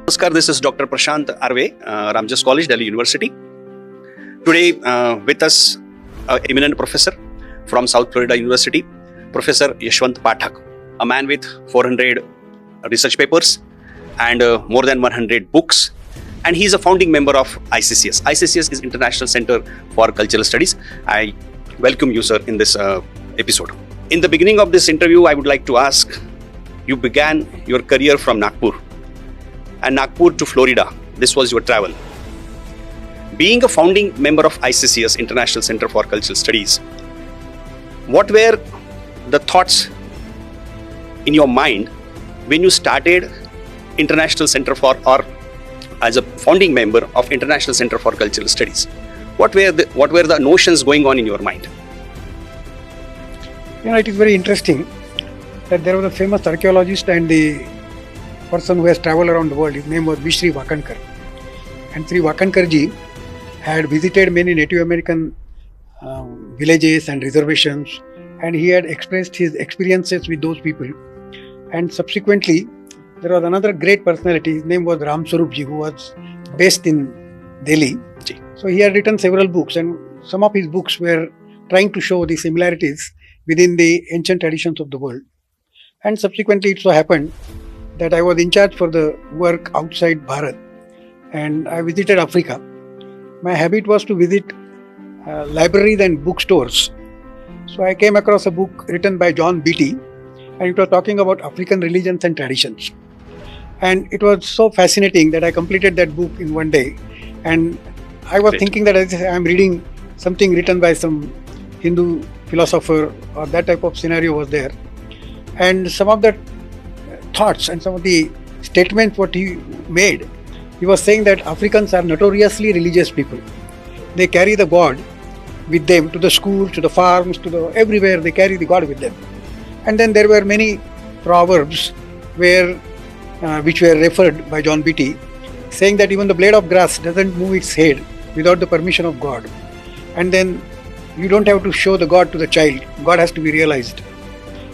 Namaskar, this is Dr. Prashant Arve, Ramjas College, Delhi University. Today with us, eminent professor from South Florida University, Professor Yashwant Pathak, a man with 400 research papers and more than 100 books. And he is a founding member of ICCS. ICCS is International Center for Cultural Studies. I welcome you, sir, in this episode. In the beginning of this interview, I would like to ask, you began your career from Nagpur, and Nagpur to Florida, this was your travel. Being a founding member of ICCS, International Center for Cultural Studies, what were the thoughts in your mind when you started International Center for, or as a founding member of International Center for Cultural Studies? What were the notions going on in your mind? It is very interesting that there was a famous archaeologist and the person who has traveled around the world. His name was Sri Wakankar. And Sri Wakankar ji had visited many Native American villages and reservations, and he had expressed his experiences with those people. And subsequently, there was another great personality. His name was Ram Swarup ji, who was based in Delhi. So he had written several books, and some of his books were trying to show the similarities within the ancient traditions of the world. And subsequently, it so happened that I was in charge for the work outside Bharat, and I visited Africa. My habit was to visit libraries and bookstores. So I came across a book written by John Beatty, and it was talking about African religions and traditions. And it was so fascinating that I completed that book in one day. And I was thinking that I am reading something written by some Hindu philosopher, or that type of scenario was there. And some of the thoughts and some of the statements what he made, he was saying that Africans are notoriously religious people. They carry the God with them to the schools, to the farms, everywhere they carry the God with them. And then there were many proverbs which were referred by John Beatty, saying that even the blade of grass doesn't move its head without the permission of God. And then you don't have to show the God to the child. God has to be realized.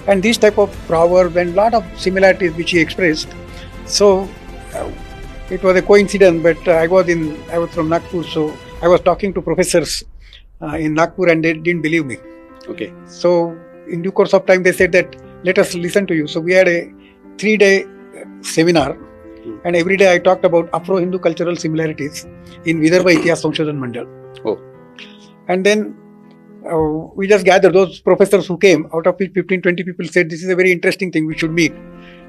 And these type of proverbs and lot of similarities which he expressed. So it was a coincidence, but I was from Nagpur, so I was talking to professors in Nagpur, and they didn't believe me. Okay. So in due course of time, they said that let us listen to you. So we had a 3-day seminar, and every day I talked about Afro-Hindu cultural similarities in Vidarbha Itihas Sanshadhan Mandal. Oh. And then we just gathered those professors who came, out of which 15-20 people said this is a very interesting thing, we should meet.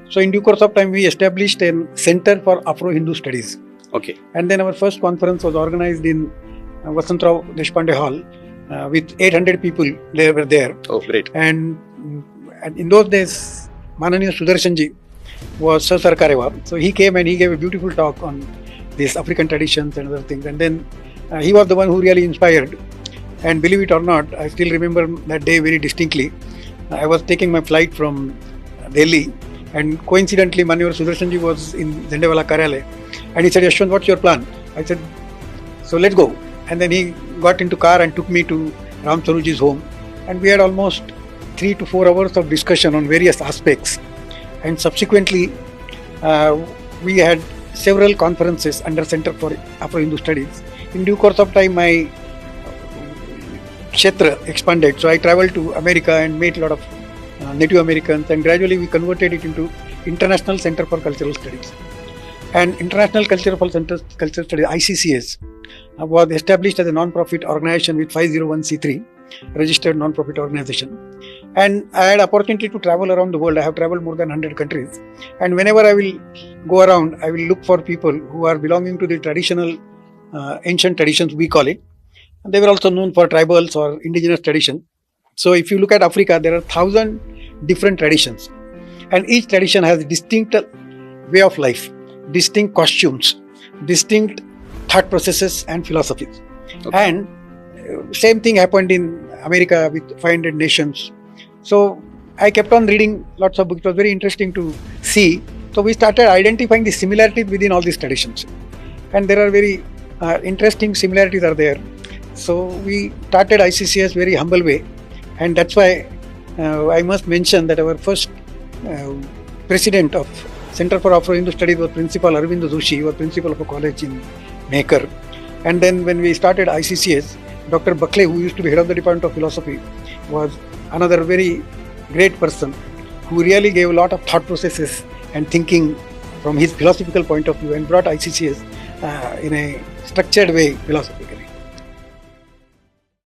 So in due course of time, we established a Center for Afro-Hindu Studies. Okay. And then our first conference was organized in Vasantrao Deshpande Hall with 800 people. They were there. Oh, great. And in those days, Mananiya Sudarshanji was Sir Sarkarewa. So he came and he gave a beautiful talk on these African traditions and other things. And then he was the one who really inspired. And believe it or not, I still remember that day very distinctly. I was taking my flight from Delhi, and coincidentally, Mananiya Sudarshanji was in Zendewala Karyalaya, and he said, "Yashwant, what's your plan?" I said, "So let's go." And then he got into car and took me to Ram Swarupji's home, and we had almost 3 to 4 hours of discussion on various aspects. And subsequently, we had several conferences under Center for Afro-Hindu Studies. In due course of time, my Kshetra expanded. So I traveled to America and met a lot of Native Americans, and gradually we converted it into International Center for Cultural Studies. And International Cultural Studies, ICCS, was established as a non-profit organization with 501c3, registered non-profit organization. And I had opportunity to travel around the world. I have traveled more than 100 countries. And whenever I will go around, I will look for people who are belonging to the traditional, ancient traditions, we call it. They were also known for tribals or indigenous tradition. So if you look at Africa, there are 1,000 different traditions. And each tradition has a distinct way of life, distinct costumes, distinct thought processes and philosophies. Okay. And same thing happened in America with 500 nations. So I kept on reading lots of books. It was very interesting to see. So we started identifying the similarities within all these traditions. And there are very interesting similarities are there. So we started ICCS very humble way, and that's why I must mention that our first president of Center for Afro-Hindu Studies was Principal Arvind Joshi, he was principal of a college in Mekar. And then when we started ICCS, Dr. Buckley, who used to be head of the Department of Philosophy, was another very great person who really gave a lot of thought processes and thinking from his philosophical point of view and brought ICCS in a structured way philosophically.